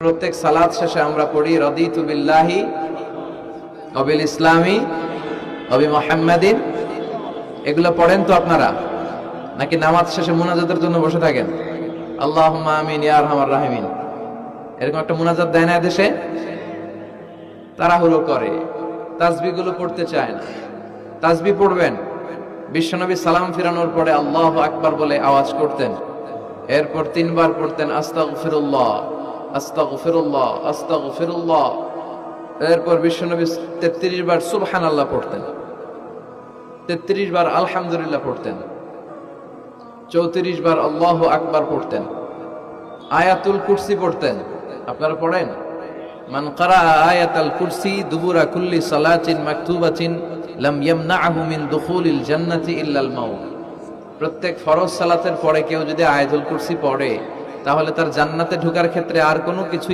প্রত্যেক সালাত শেষে আমরা পড়ি রাদিতু বিল্লাহি ওয়া বিল ইসলামি ওয়া বি মুহাম্মাদিন। এগুলো পড়েন তো আপনারা, নাকি নামাজ শেষে মুনাজাতের জন্য বসে থাকেন? আল্লাহুম্মা আমিন ইয়া আরহামার রাহিমিন, এরকম একটা মুনাজাত দেয় না দেশে? তাড়াহুড়ো করে, তাসবিহগুলো পড়তে চায় না। তাসবিহ পড়বেন, বিশ্বনবী সালাম ফিরানোর পরে আল্লাহু আকবার বলে আওয়াজ করতেন, এরপর 3 বার পড়তেন আস্তাগফিরুল্লাহ আস্তাগফিরুল্লাহ আস্তাগফিরুল্লাহ। এরপর বিশ্বনবী 33 বার সুবহানাল্লাহ পড়তেন, 33 বার আলহামদুলিল্লাহ পড়তেন, 34 বার আল্লাহু আকবার পড়তেন, আয়াতুল কুরসি পড়তেন। আপনারা পড়েন? মান ক্বারা আয়াতাল কুরসি দুবুরা কুল্লি সালাতিন মাকতুবাতিন লাম ইয়ামনাহু মিন দুখুলিল জান্নাতি ইল্লাল মাউত। প্রত্যেক ফরজ সালাতের পরে কেউ যদি আয়াতুল কুরসি পড়ে, তাহলে তার জান্নাতে ঢোকার ক্ষেত্রে আর কোনো কিছু